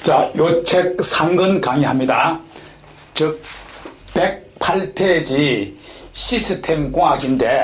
자, 요 책 상근 강의합니다. 즉 108페이지 시스템 공학인데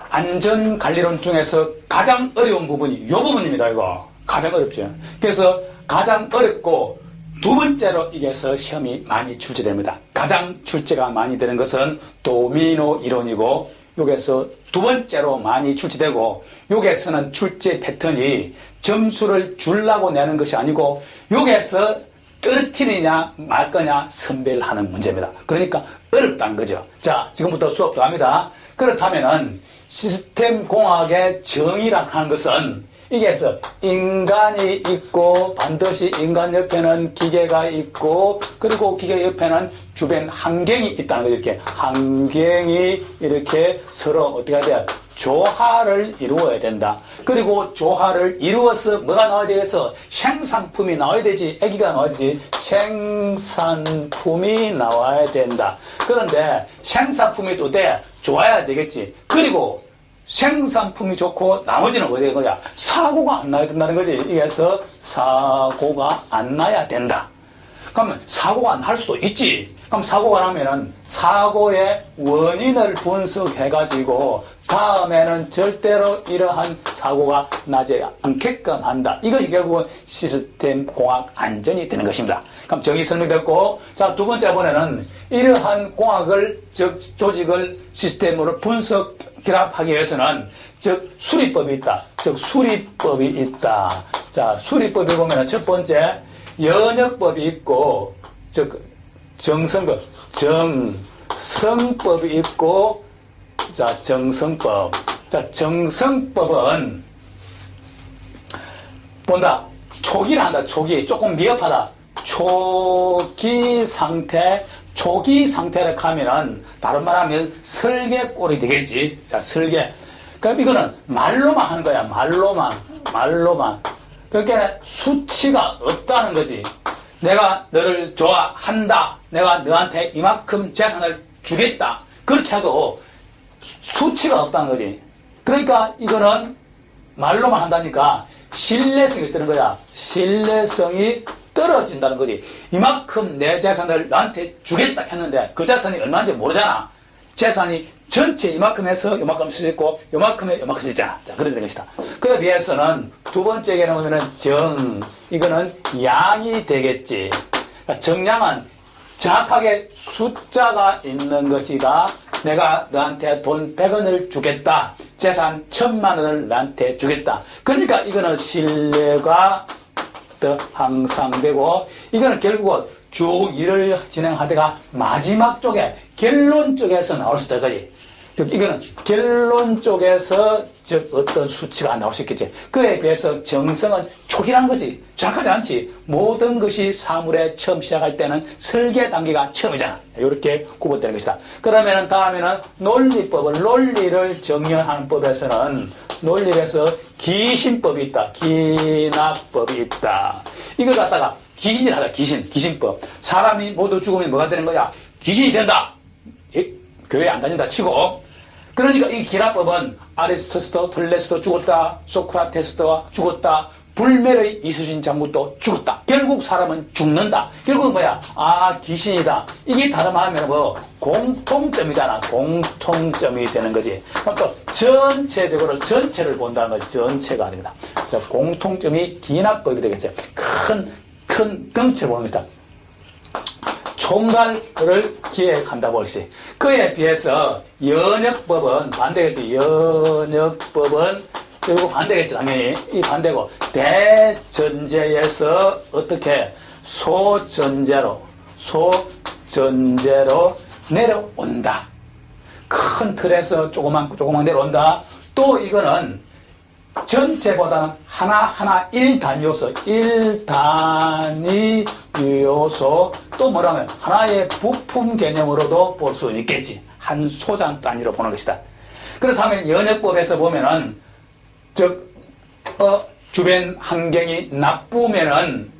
안전관리론 중에서 가장 어려운 부분이 이 부분입니다. 이거 가장 어렵죠. 그래서 가장 어렵고 두 번째로 이게서 시험이 많이 출제됩니다. 가장 출제가 많이 되는 것은 도미노 이론이고, 여기서 두 번째로 많이 출제되고, 여기에서는 출제 패턴이 점수를 주려고 내는 것이 아니고 여기에서 떨어뜨리냐 말 거냐 선별을 하는 문제입니다. 그러니까 어렵다는 거죠. 자, 지금부터 수업 들어갑니다. 그렇다면은 시스템 공학의 정의라고 하는 것은 이게서 인간이 있고 반드시 인간 옆에는 기계가 있고, 그리고 기계 옆에는 주변 환경이 있다는 거죠. 이렇게 환경이 이렇게 서로 어떻게 해야 돼요? 조화를 이루어야 된다. 그리고 조화를 이루어서 뭐가 나와야 되겠어? 생산품이 나와야 되지. 애기가 나와야 되지. 생산품이 나와야 된다. 그런데 생산품이 또 돼. 좋아야 되겠지. 그리고 생산품이 좋고 나머지는 어디에 거야? 사고가 안 나야 된다는 거지. 이래서 사고가 안 나야 된다. 그러면 사고가 안 날 수도 있지. 그럼 사고가 나면은 사고의 원인을 분석해가지고 다음에는 절대로 이러한 사고가 나지 않게끔 한다. 이것이 결국은 시스템 공학 안전이 되는 것입니다. 그럼 정의 설명됐고, 자, 두 번째 번에는 이러한 공학을, 즉 조직을 시스템으로 분석 결합하기 위해서는 즉 수리법이 있다. 즉 수리법이 있다. 자, 수리법이 보면 첫 번째 연역법이 있고, 즉 정성법, 정성법이 있고, 자, 정성법. 자, 정성법은 본다. 초기를 한다. 초기. 조금 미흡하다. 초기 상태를 하면은 다른 말하면 설계꼴이 되겠지. 자, 설계. 그럼 이거는 말로만 하는 거야. 말로만. 그러니까 수치가 없다는 거지. 내가 너를 좋아한다. 내가 너한테 이만큼 재산을 주겠다. 그렇게 해도 수치가 없다는 거지. 그러니까 이거는 말로만 한다니까 신뢰성이 뜨는 거야. 신뢰성이 떨어진다는 거지. 이만큼 내 재산을 너한테 주겠다 했는데 그 재산이 얼마인지 모르잖아. 재산이 전체 이만큼 해서 이만큼 쓸 수 있고 이만큼에 이만큼 쓸 있잖아. 자, 그런 것이다. 그에 비해서는 두 번째 개념 보면은 이거는 양이 되겠지. 그러니까 정량은 정확하게 숫자가 있는 것이다. 내가 너한테 돈 100원을 주겠다. 재산 1000만 원을 너한테 주겠다. 그러니까 이거는 신뢰가 더 향상되고, 이거는 결국은 쭉 일을 진행하다가 마지막 쪽에 결론 쪽에서 나올 수 있다 거지. 즉 이거는 결론 쪽에서 즉 어떤 수치가 나올 수 있겠지. 그에 비해서 정성은 초기라는 거지. 정확하지 않지. 모든 것이 사물에 처음 시작할 때는 설계 단계가 처음이잖아. 이렇게 구분되는 것이다. 그러면은 다음에는 논리를 정의하는 법에서는 논리에서 기신법이 있다. 기납법이 있다. 이걸 갖다가 기신을 하다. 기신법. 사람이 모두 죽으면 뭐가 되는 거야? 귀신이 된다. 교회 안 다닌다 치고. 그러니까 이 기납법은 아리스토텔레스도 틀레스도 죽었다. 소크라테스도 죽었다. 불멸의 이수진 장군도 죽었다. 결국 사람은 죽는다. 결국은 뭐야? 아, 귀신이다. 이게 다른 말하면 뭐 공통점이잖아. 공통점이 되는 거지. 그럼 또 전체적으로 전체를 본다는 거지. 전체가 아닙니다. 자, 공통점이 기납법이 되겠죠. 큰 덩치를 보는 것이다. 총괄을 기획한다고 할지. 그에 비해서 연역법은 반대겠지. 연역법은 결국 반대겠지. 당연히 이 반대고, 대전제에서 어떻게 소전제로 내려온다. 큰 틀에서 조그만 내려온다. 또 이거는 전체보다는 하나하나 1단위 요소, 또 뭐라면 하나의 부품 개념으로도 볼 수 있겠지. 한 소장 단위로 보는 것이다. 그렇다면 연역법에서 보면은 주변 환경이 나쁘면은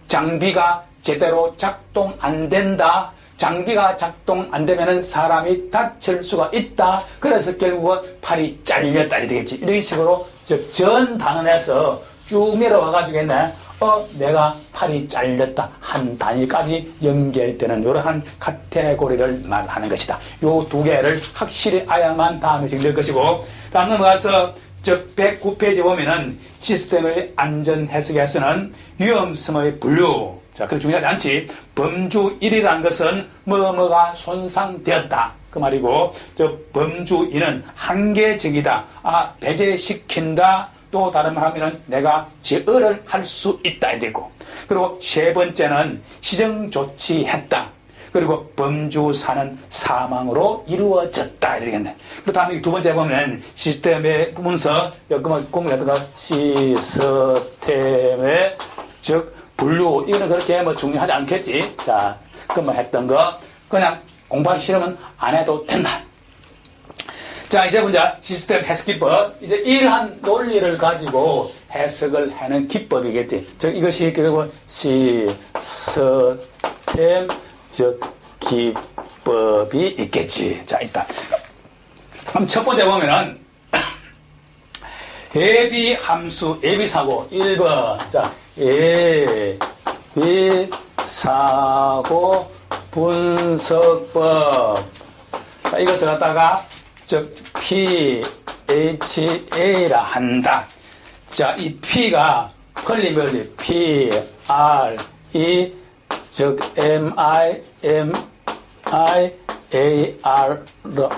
장비가 제대로 작동 안 된다. 장비가 작동 안 되면은 사람이 다칠 수가 있다. 그래서 결국은 팔이 잘렸다 이 되겠지. 이런 식으로 전 단원에서 쭉 내려와가지고 있네. 내가 팔이 잘렸다 한 단위까지 연결되는 이러한 카테고리를 말하는 것이다. 요 두 개를 확실히 알아야만 다음에 정리될 것이고, 다음 넘어가서 109페이지 보면은 시스템의 안전 해석에서는 위험성의 분류. 자, 그렇게 중요하지 않지. 범주 1이라는 것은 뭐뭐가 손상되었다. 그 말이고, 범주 2는 한계적이다. 배제시킨다. 또 다른 말 하면은 내가 제어를 할 수 있다. 되고. 그리고 세 번째는 시정 조치했다. 그리고 범주 4는 사망으로 이루어졌다. 이러겠네. 그 다음에 두 번째 보면 시스템의 문서, 공부했던 거, 시스템의, 즉, 분류. 이거는 그렇게 중요하지 않겠지. 자, 그만 했던 거, 그냥 공부하기 싫으면 안 해도 된다. 자, 이제 문제, 시스템 해석 기법. 이제 이러한 논리를 가지고 해석을 하는 기법이겠지. 즉, 이것이 결국 시스템, 즉, 기법이 있겠지. 자, 있다. 그럼 첫 번째 보면은, 예비 함수, 예비 사고, 1번. 자, 예비 사고 분석법. 자, 이것을 갖다가, 즉, PHA라 한다. 자, 이 P가 컬리멀리 P, R, E, 즉, MI, MI, AR,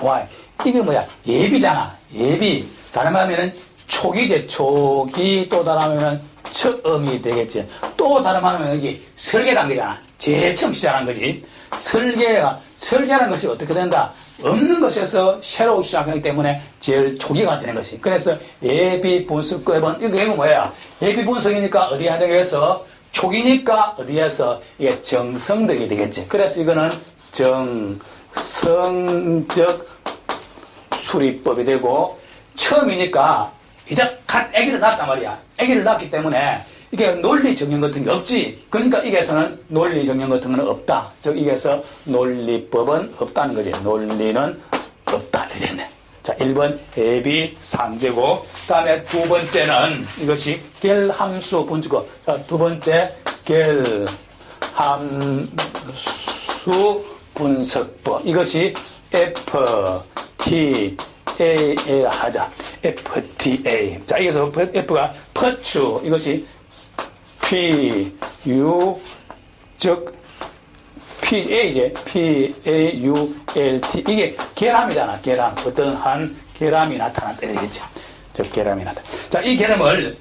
Y. 이게 뭐야? 예비잖아. 예비. 다른 말하면은 초기제, 초기. 또 다른 말하면은 처음이 되겠지. 또 다른 말하면 여기 설계 단계잖아. 제일 처음 시작한 거지. 설계라는 것이 어떻게 된다? 없는 것에서 새로 시작하기 때문에 제일 초기가 되는 것이. 그래서 예비 분석법은, 이거 뭐야? 예비 분석이니까 어디에 해당해서 초기니까 어디에서 이게 정성덕이 되겠지. 그래서 이거는 정성적 수리법이 되고, 처음이니까 이제 갓 아기를 낳았단 말이야. 아기를 낳았기 때문에 이게 논리 정령 같은 게 없지. 그러니까 이게서는 논리 정령 같은 건 없다. 즉, 이게서 논리법은 없다는 거지. 논리는 없다. 이렇게 됐네. 자, 1번 예비 3되고, 그 다음에 두 번째는 이것이 결함수 분석법. 자, 두 번째 결함수 분석법. 이것이 FTA라 하자. FTA. 자, 여기서 F가 퍼추. 이것이 PU, 즉, PA제. PAULT. 이게 결함이잖아. 결함. 어떠한 결함이 나타났다. 이러겠지. 즉, 결함이 나타났다. 자, 이 결함을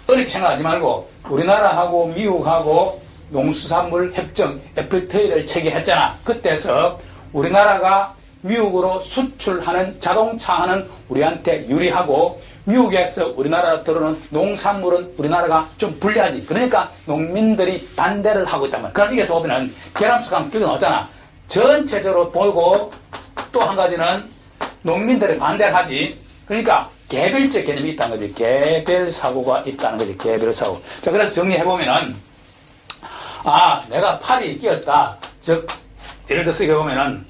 어렵게 생각하지 말고, 우리나라하고 미국하고 농수산물 협정, FTA를 체결했잖아. 그때서 우리나라가 미국으로 수출하는 자동차는 우리한테 유리하고, 미국에서 우리나라로 들어오는 농산물은 우리나라가 좀 불리하지. 그러니까 농민들이 반대를 하고 있다면. 그럼 이게서 보면은 결함수가 끼고 나오잖아. 전체적으로 보고, 또 한 가지는 농민들이 반대를 하지. 그러니까 개별적 개념이 있다는 거지. 개별 사고가 있다는 거지. 개별 사고. 자, 그래서 정리해보면은, 내가 팔이 끼었다. 즉, 예를 들어서 이거 보면은,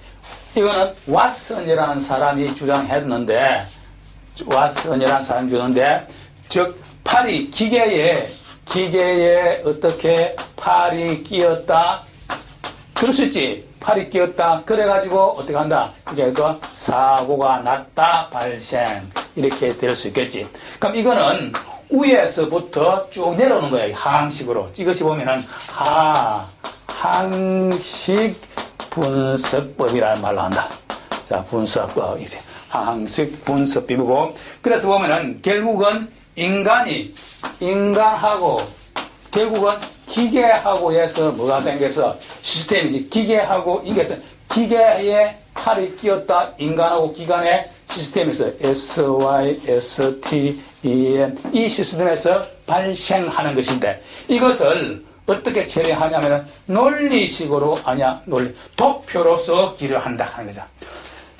이거는 왓슨이라는 사람이 주장했는데, 즉, 팔이 기계에 어떻게 팔이 끼었다? 그럴 수 있지. 팔이 끼었다. 그래가지고 어떻게 한다? 이게 사고가 났다. 발생. 이렇게 될 수 있겠지. 그럼 이거는 위에서부터 쭉 내려오는 거야. 하항식으로. 이것이 보면은 하항식 분석법이라는 말로 한다. 자, 분석법. 이제 하항식 분석법이고. 그래서 보면은 결국은 인간하고 결국은 기계하고 해서 뭐가 생겨서 시스템이지. 기계하고 인계해서 기계에 팔이 끼었다. 인간하고 기간의 시스템에서 SYSTEM 이 시스템에서 발생하는 것인데, 이것을 어떻게 처리하냐면은 논리식으로 도표로서 기료한다 하는 거죠.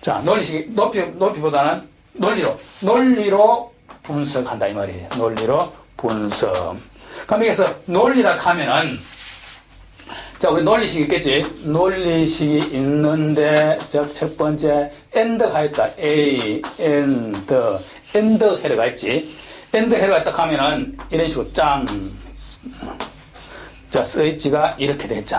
자, 논리식 높이보다는 논리로 분석한다 이 말이에요. 논리로 분석. 그럼 여기서 논리라 하면은, 자, 우리 논리식이 있겠지. 논리식이 있는데, 첫 번째 AND가 있다. AND 해로가 있지. AND 해로가 있다 하면은 이런 식으로 자, 써있지가 이렇게 됐죠.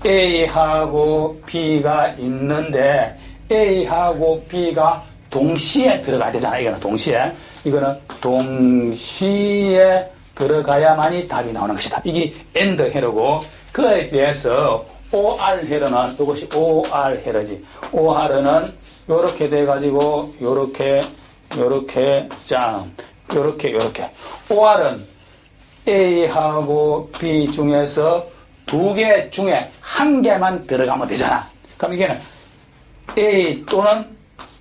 A하고 B가 있는데 A하고 B가 동시에 들어가야 되잖아. 이거는 동시에. 이거는 동시에 들어가야만이 답이 나오는 것이다. 이게 엔드 헤러고 그에 비해서 OR 헤러는 이것이 OR 헤러지. OR은 요렇게 돼가지고 요렇게 짱 요렇게 OR은 A하고 B 중에서 두 개 중에 한 개만 들어가면 되잖아. 그럼 이게는 A 또는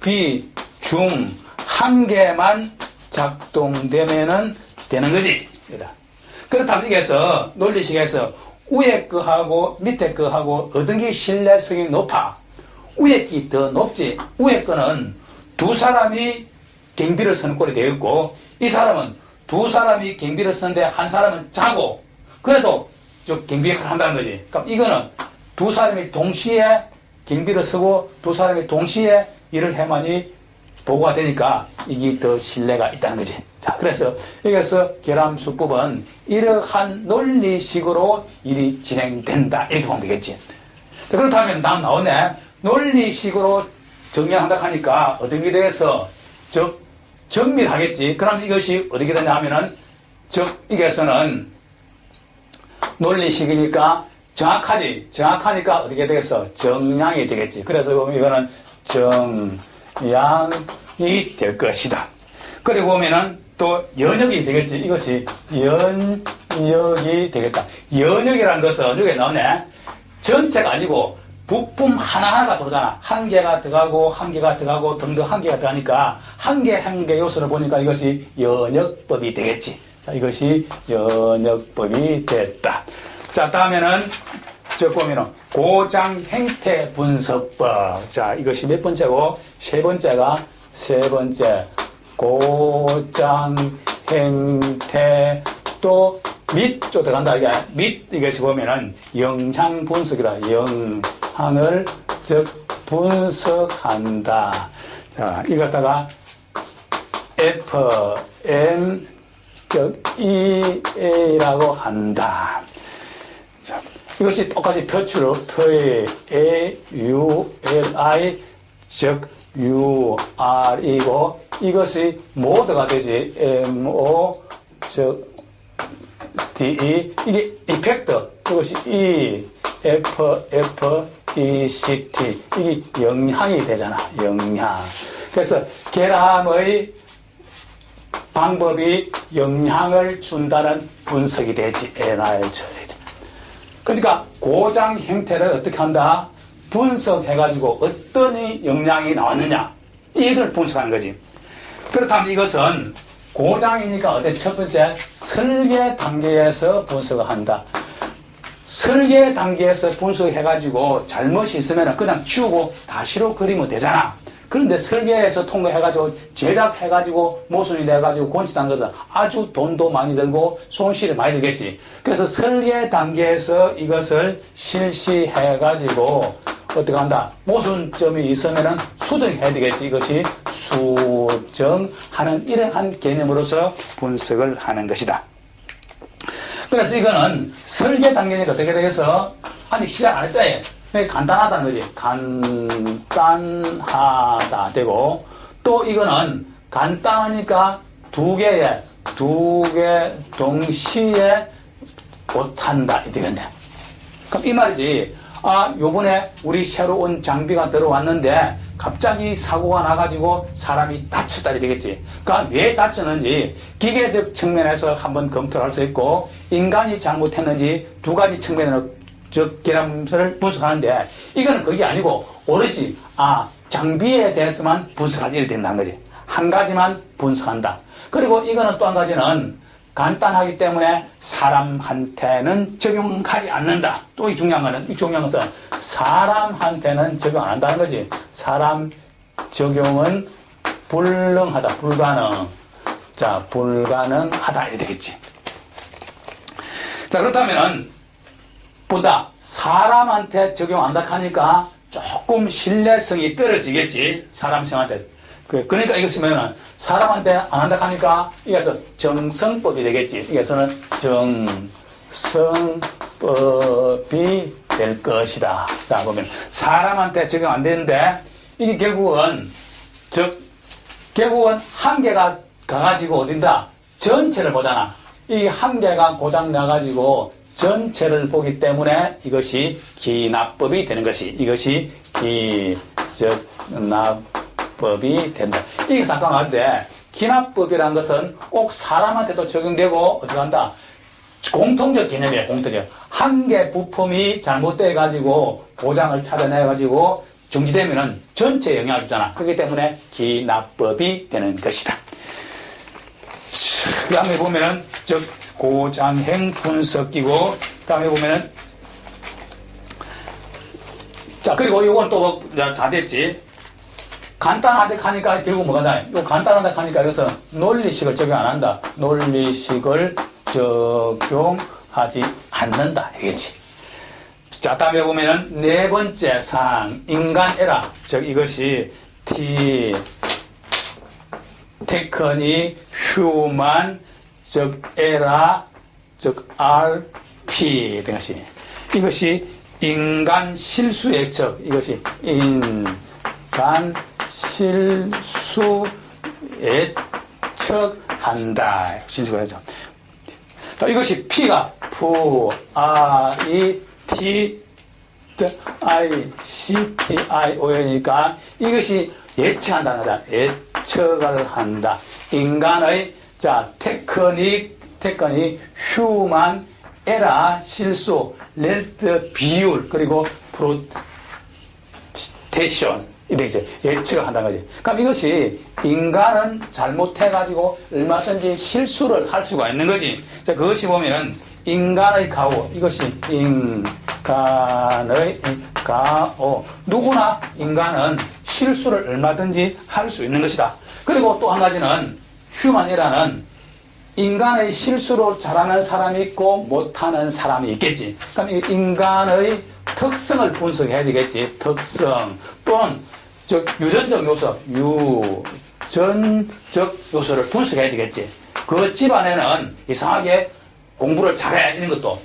B 중 한 개만 작동되면은 되는 거지. 그렇다면 이게서 논리식에서 위에 거하고 밑에 거하고 어떤 게 신뢰성이 높아? 위에 게 더 높지. 위에 거는 두 사람이 경비를 서는 꼴이 되어 있고 이 사람은 두 사람이 경비를 서는데 한 사람은 자고 그래도 저 경비 역할을 한다는 거지. 그럼 이거는 두 사람이 동시에 경비를 서고 두 사람이 동시에 일을 해만이 보고가 되니까 이게 더 신뢰가 있다는 거지. 자, 그래서 여기서 결함수법은 이러한 논리식으로 일이 진행된다. 이렇게 보면 되겠지. 그렇다면 나오네. 논리식으로 정리한다 하니까 어떤 게 되겠어? 즉, 정밀하겠지. 그럼 이것이 어떻게 되냐 하면은, 즉, 이게서는 논리식이니까 정확하지. 정확하니까 어떻게 되겠어? 정량이 되겠지. 그래서 보면 이거는 정량이 될 것이다. 그리고 보면은 또 연역이 되겠지. 이것이 연역이 되겠다. 연역이라는 것은 여기 나오네. 전체가 아니고 부품 하나하나가 들어오잖아. 한 개가 들어가고 한 개가 들어가고 등등 한 개가 들어가니까 한 개 한 개 요소를 보니까 이것이 연역법이 되겠지. 자, 이것이 연역법이 됐다. 자, 다음에는 저 보면은 고장 행태 분석법. 자, 이것이 몇 번째고 세 번째 고장 행태 또 밑 쪽 들어간다. 이게 밑 이것이 보면은 영향 분석이다. 영향을 즉 분석한다. 자, 이것다가 FM EA라고 한다. 자, 이것이 똑같이 표출로 PAULI 즉 UR이고 이것이 모드가 되지 MO 즉 DE 이게 이펙트 이것이 EFFECT 이게 영향이 되잖아. 영향. 그래서 결함의 방법이 영향을 준다는 분석이 되지. NRJ. 그러니까 고장 형태를 어떻게 한다? 분석해가지고 어떤 영향이 나왔느냐 이걸 분석하는 거지. 그렇다면 이것은 고장이니까 어때? 첫 번째 설계 단계에서 분석을 한다. 설계 단계에서 분석해가지고 잘못이 있으면 그냥 치우고 다시로 그리면 되잖아. 그런데 설계에서 통과해가지고 제작해가지고 모순이 돼가지고 고치다는 것은 아주 돈도 많이 들고 손실이 많이 들겠지. 그래서 설계 단계에서 이것을 실시해가지고 어떻게 한다? 모순점이 있으면은 수정해야 되겠지. 이것이 수정하는 이러한 개념으로서 분석을 하는 것이다. 그래서 이거는 설계 단계니까 어떻게 되겠어? 아직 시작 안 했잖아요. 간단하다는 거지. 간단하다 되고 또 이거는 간단하니까 두 개 동시에 못한다 이 되겠네. 그럼 이 말이지. 아, 요번에 우리 새로운 장비가 들어왔는데 갑자기 사고가 나가지고 사람이 다쳤다 이 되겠지. 그러니까 왜 다쳤는지 기계적 측면에서 한번 검토를 할 수 있고 인간이 잘못했는지 두 가지 측면으로 즉 결함을 분석하는데 이거는 그게 아니고 오로지 장비에 대해서만 분석하지 이렇게 된다는 거지. 한 가지만 분석한다. 그리고 이거는 또 한 가지는 간단하기 때문에 사람한테는 적용하지 않는다. 또 이 중요한 것은 사람한테는 적용 안 한다는 거지. 사람 적용은 불능하다. 불가능. 자, 불가능하다 이렇게 되겠지. 자, 그렇다면은 보다 사람한테 적용 안 한다 하니까 조금 신뢰성이 떨어지겠지. 사람 생한테. 그러니까 이것이면은 사람한테 안 한다 하니까 이게서 정성법이 되겠지. 이게서는 정성법. 기납법이 될 것이다. 자, 보면 사람한테 적용 안 되는데 이게 결국은 한계가 가가지고 어딘다? 전체를 보잖아. 이 한계가 고장 나가지고 전체를 보기 때문에 이것이 기납법이 되는 것이, 이것이 기납법이 된다. 이게 잠깐 말인데, 기납법이라는 것은 꼭 사람한테도 적용되고, 어디 간다? 공통적 개념이에요, 공통적. 한계 부품이 잘못돼가지고, 고장을 찾아내가지고, 정지되면은 전체에 영향을 주잖아. 그렇기 때문에 기납법이 되는 것이다. 그 다음에 보면은, 고장행 분석기고, 그 다음에 보면은, 자, 그리고 이건 또, 잘 됐지. 간단하게 하니까 결국 뭐가 나요? 이거 간단하게 하니까 여기서 논리식을 적용 안 한다. 논리식을 적용하지 않는다. 이겠지. 자, 다음에 보면은, 네 번째 사항, 인간 에라. 즉, 이것이 테크닉, 휴먼, 즉 에라, 즉 RP 된 것이, 이것이 인간 실수의 척, 이것이 인간 실수의 척한다. 실수가 되죠. 이것이 P가 ICTIO니까 이것이 예측한다는 거다. 예측을 한다. 인간의 테크닉, 휴먼, 에라, 실수, 렐트, 비율, 그리고 프로테이션. 이렇게 예측을 한다는 거지. 그럼 이것이 인간은 잘못해가지고 얼마든지 실수를 할 수가 있는 거지. 자, 그것이 보면은 인간의 가오. 이것이 인간의 가오. 누구나 인간은 실수를 얼마든지 할 수 있는 것이다. 그리고 또 한 가지는 휴먼 에라는 인간의 실수로 잘하는 사람이 있고 못하는 사람이 있겠지. 그럼 인간의 특성을 분석해야 되겠지. 특성 또는 유전적 요소, 유전적 요소를 분석해야 되겠지. 그 집안에는 이상하게 공부를 잘해 이런 것도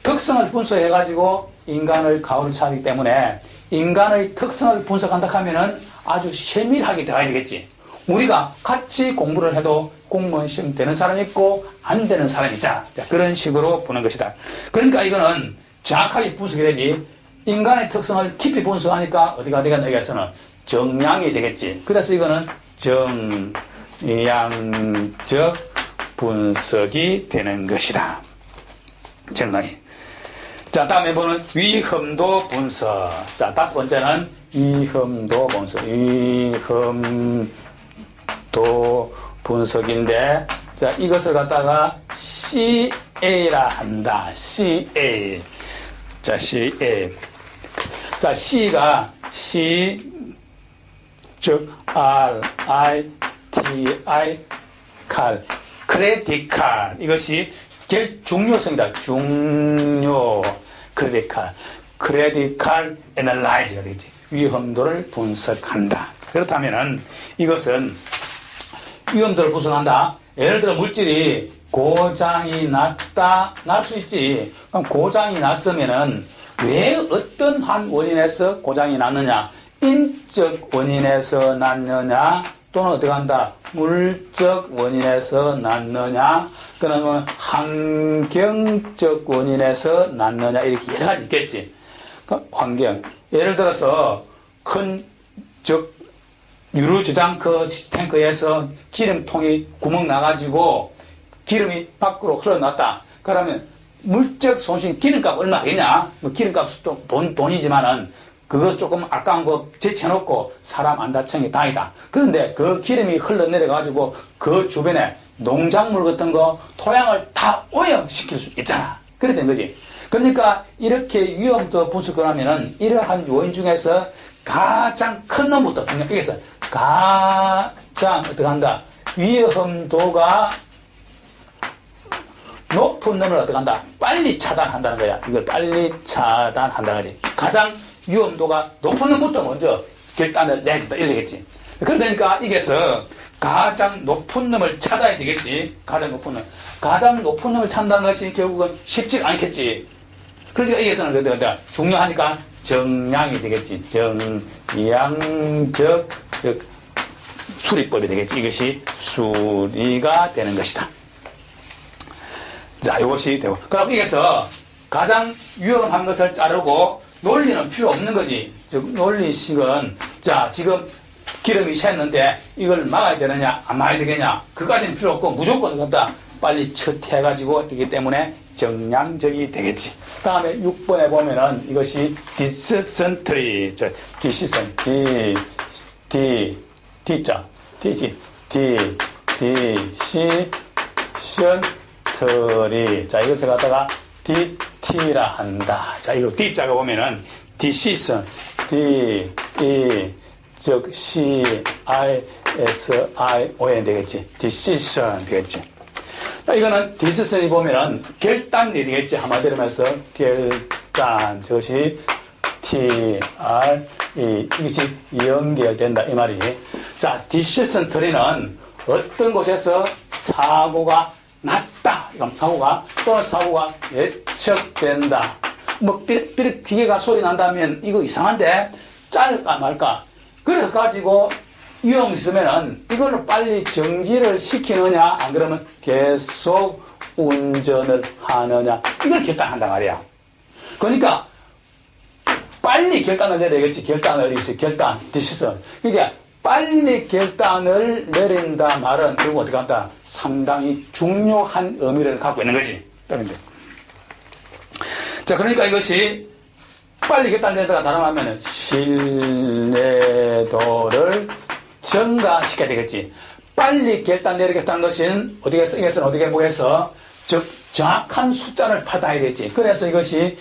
특성을 분석해가지고 인간의 가오를 찾기 때문에 인간의 특성을 분석한다 하면은 아주 세밀하게 들어가야 되겠지. 우리가 같이 공부를 해도 공무원 시험 되는 사람이 있고 안 되는 사람이 있잖아. 자, 그런 식으로 보는 것이다. 그러니까 이거는 정확하게 분석이 되지. 인간의 특성을 깊이 분석하니까 어디가 되겠나 여기에서는 정량이 되겠지. 그래서 이거는 정량적 분석이 되는 것이다. 정량이. 자, 다음에 보는 위험도 분석. 자, 다섯 번째는 위험도 분석. 위험도 분석인데, 자, 이것을 갖다가 CA라 한다. CA. 자, CA. 자, C가 C, 즉, RITI, 칼. 크리티컬. 이것이 제일 중요성이다. 중요. 크리티컬. 크리티컬 애널라이즈가 되겠지. 위험도를 분석한다. 그렇다면은 이것은 위험도를 분석한다. 예를 들어 물질이 고장이 날 수 있지. 그럼 고장이 났으면은 왜 어떤 한 원인에서 고장이 났느냐? 인적 원인에서 났느냐? 또는 어떻게 한다? 물적 원인에서 났느냐? 그러면 환경적 원인에서 났느냐? 이렇게 여러 가지 있겠지. 그러니까 환경. 예를 들어서 유류 저장 탱크에서 기름통이 구멍 나가지고 기름이 밖으로 흘러났다. 그러면 물적 손실, 기름값 얼마 하겠냐? 뭐 기름값도 돈이지만은 그거 조금 아까운 거 제쳐놓고 사람 안 다치는 게 다행이다. 그런데 그 기름이 흘러내려가지고 그 주변에 농작물 같은 거, 토양을 다 오염시킬 수 있잖아. 그래 된 거지. 그러니까 이렇게 위험도 분석을 하면은 이러한 요인 중에서 가장 큰 놈부터, 여기서 가장 어떻게 한다? 위험도가 높은 놈을 어떻게 한다? 빨리 차단한다는 거야. 이걸 빨리 차단한다는 거지. 가장 위험도가 높은 놈부터 먼저 결단을 내준다. 이러겠지. 그러니까 이게서 가장 높은 놈을 찾아야 되겠지. 가장 높은 놈. 가장 높은 놈을 찾는다는 것이 결국은 쉽지가 않겠지. 그러니까 여기서는 중요하니까 정량이 되겠지. 정량적, 즉, 수리법이 되겠지. 이것이 수리가 되는 것이다. 자, 이것이 되고. 그럼 여기서 가장 위험한 것을 자르고 논리는 필요 없는 거지. 즉, 논리식은, 자, 지금 기름이 샜는데 이걸 막아야 되느냐, 안 막아야 되겠냐. 그까지는 필요 없고 무조건 갖다 빨리 처리해가지고 되기 때문에 정량적이 되겠지. 다음에 6번에 보면은 이것이 디스센트리, 디시선, D자, 디시션트리. 자, 이것을 갖다가 DT라 한다. 자, 이거 D자가 보면은 디시선, 즉 CISION 되겠지. 디시션 되겠지. 자, 이거는 디시션이 보면은 결단이 되겠지. 한마디로 말해서 결단. 저것이 이것이 연결된다 이 말이지. 자, 디시션 트리는 어떤 곳에서 사고가 났다. 이건 또는 사고가 예측된다. 뭐 삐릭 기계가 소리 난다면 이거 이상한데 자를까 말까. 그래서 가지고 위험이 있으면은 이걸로 빨리 정지를 시키느냐, 안 그러면 계속 운전을 하느냐, 이걸 결단한다 말이야. 그러니까 빨리 결단을 내려야 되겠지. 결단, 디시전. 그러니까 빨리 결단을 내린다 말은 결국 어떻게 한다? 상당히 중요한 의미를 갖고 있는 거지. 자, 그러니까 이것이 빨리 결단된다가 다른 말하면 신뢰도를 증가시켜야 되겠지. 빨리 결단 내리겠다는 것은 이것은 어떻게 보겠어? 즉 정확한 숫자를 받아야 되지. 그래서 이것이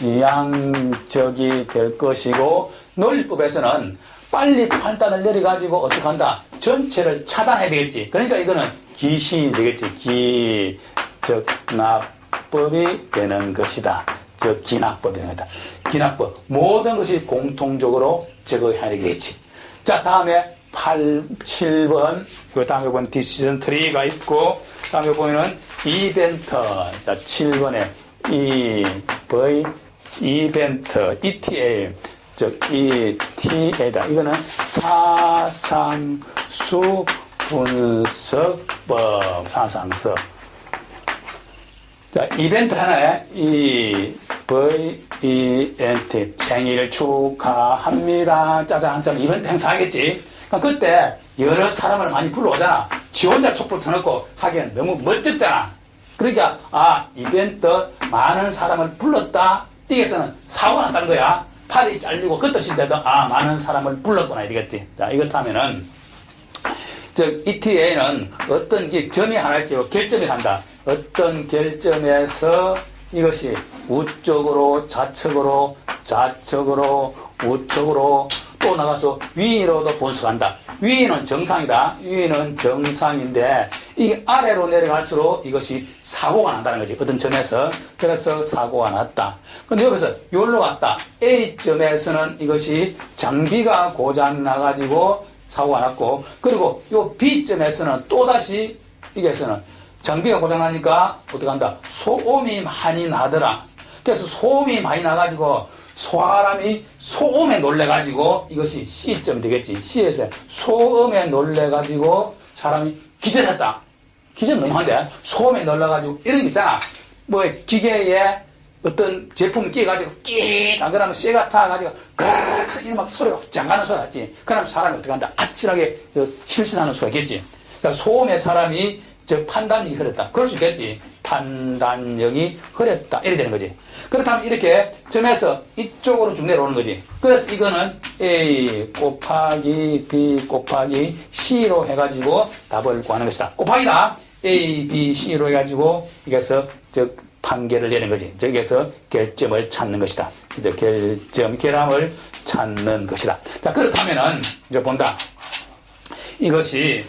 정량적이 될 것이고, 논리법에서는 빨리 판단을 내려가지고 어떻게 한다? 전체를 차단해야 되겠지. 그러니까 이거는 기시 되겠지. 기적납법이 되는 것이다. 즉 기납법이 되는 것이다. 기납법. 모든 것이 공통적으로 적용해야 되겠지. 자, 다음에 7번. 그 다음에 보면 디시전 트리가 있고, 다음에 보면은 이벤트. 자, 7번에 이벤트, ETA. 즉, ETA다. 이거는 사상수 분석법. 사상서. 자, 이벤트 하나에 EVENT. 생일 축하합니다. 짜잔, 이벤트 행사하겠지. 그러니까 그때 여러 사람을 많이 불러오잖아. 지 혼자 촛불 터놓고 하기엔 너무 멋졌잖아. 그러니까, 이벤트 많은 사람을 불렀다. 이게서는 사고가 났다는 거야. 팔이 잘리고 그 뜻인데도, 많은 사람을 불렀구나. 이러겠지. 자, 이렇다면은, ETA는 어떤 점이 하나 있지, 결점이 산다. 어떤 결점에서 이것이 우쪽으로, 좌측으로, 우측으로 또 나가서 위로도 분석한다. 위는 정상이다. 위는 정상인데 이게 아래로 내려갈수록 이것이 사고가 난다는 거지. 어떤 점에서. 그래서 사고가 났다. 근데 여기서 여기로 갔다. A점에서는 이것이 장비가 고장 나가지고 사고가 났고, 그리고 요 B점에서는 또다시 이게서는 장비가 고장나니까 어떻게 한다? 소음이 많이 나더라. 그래서 소음이 많이 나가지고 사람이 소음에 놀래가지고 이것이 C점이 되겠지. C에서 소음에 놀래가지고 사람이 기절했다. 기절 너무한데? 소음에 놀래가지고 이런 거 있잖아. 뭐 기계에 어떤 제품이 끼어가지고 끼익 안 그러면 쇠가 타가지고 그렇게 막 소리가 장가는 소리 났지. 그러면 사람이 어떻게 한다? 아찔하게 실신하는 수가 있겠지. 그러니까 소음에 사람이 판단력이 흐렸다. 그럴 수 있겠지. 판단력이 흐렸다. 이렇게 되는 거지. 그렇다면 이렇게 점에서 이쪽으로 쭉 내려오는 거지. 그래서 이거는 A 곱하기 B 곱하기 C로 해가지고 답을 구하는 것이다. 곱하기다. A, B, C로 해가지고 여기서 판결을 내는 거지. 여기서 결점을 찾는 것이다. 이제 결함을 찾는 것이다. 자, 그렇다면은 이제 본다. 이것이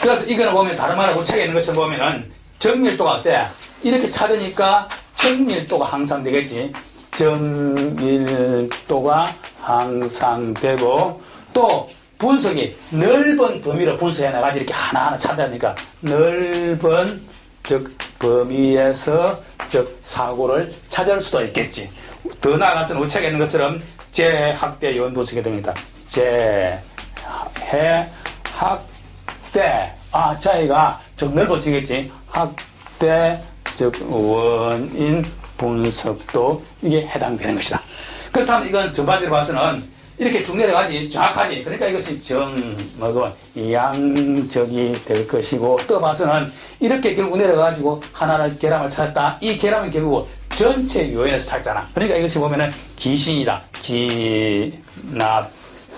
그래서 이거는 보면 다른 말하고 책에 있는 것처럼 보면은 정밀도가 어때? 이렇게 찾으니까 정밀도가 항상 되겠지. 정밀도가 항상 되고, 또 분석이 넓은 범위로 분석해 나가지 이렇게 하나하나 찾아내니까 넓은 범위에서 즉 사고를 찾을 수도 있겠지. 더 나아가서는 우측에 있는 것처럼 재학대 연도석의 등이다. 재해 학대 차이가 좀 넓어지겠지. 학대 즉 원인 분석도 이게 해당되는 것이다. 그렇다면 이건 전반적으로 봐서는 이렇게 쭉 내려가지 정확하지. 그러니까 이것이 양적이 될 것이고, 또 봐서는 이렇게 결국 내려가가지고 하나를 계량을 찾았다. 이 계량은 결국 전체 요인에서 찾잖아. 그러니까 이것이 보면은 기신이다.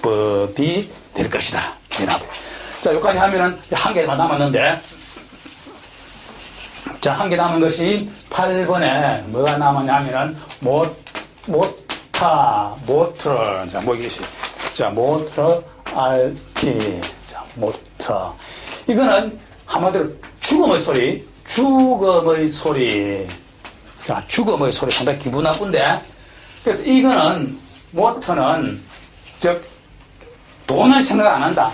기납법이 될 것이다. 기납. 자, 여기까지 하면은 한 개만 남았는데, 자, 한 개 남은 것이 8번에 뭐가 남았냐면은 모터, 자, 이것이, 자, 모터, RT, 자, 모터. 이거는 한마디로 죽음의 소리. 자, 죽음의 소리 상당히 기분 나쁜데. 그래서 이거는, 모터는, 즉, 돈은 생각 안 한다.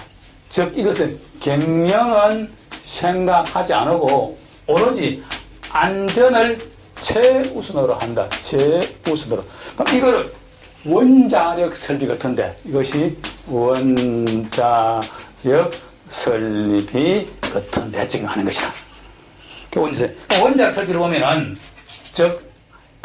즉, 이것은 경영은 생각하지 않고, 오로지 안전을 최우선으로 한다. 최우선으로. 그럼 이거를 원자력 설비 같은데, 이것이 원자력 설비 같은데 지금 하는 것이다. 원자력 설비를 보면은, 즉,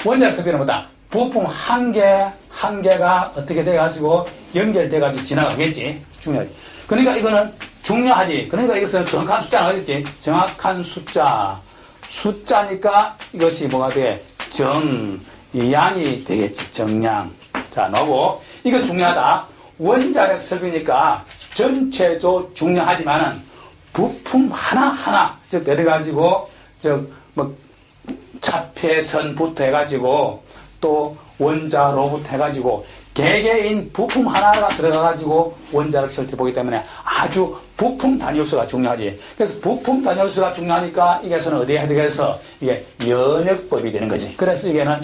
원자력 설비는 뭐다? 부품 한 개가 어떻게 돼가지고 연결돼가지고 지나가겠지. 중요하지. 그러니까 이거는 중요하지. 그러니까 이것은 정확한 숫자는 어딨지? 정확한 숫자니까 이것이 뭐가 돼? 정량이 되겠지. 정량. 자, 넣고 이거 중요하다. 원자력 설비니까 전체도 중요하지만은 부품 하나하나 즉 내려가지고 차폐선부터 해가지고 또 원자로부터 해가지고 개개인 부품 하나가 들어가가지고 원자력 설비를 보기 때문에 아주 부품 단위 요소가 중요하지. 그래서 부품 단위 요소가 중요하니까 이게서는 어디에 해당해서 이게 연역법이 되는 거지. 그래서 이게는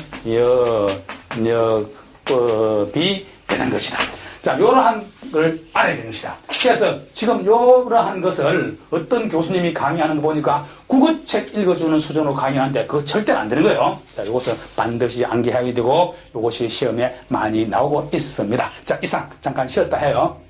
연역법이 되는 것이다. 자, 이러한 걸 알아야 되는 것이다. 그래서 지금 이러한 것을 어떤 교수님이 강의하는 거 보니까 국어책 읽어주는 수준으로 강의하는데 그거 절대로 안 되는 거예요. 자, 이것은 반드시 암기해야 되고 이것이 시험에 많이 나오고 있습니다. 자, 이상 잠깐 쉬었다 해요.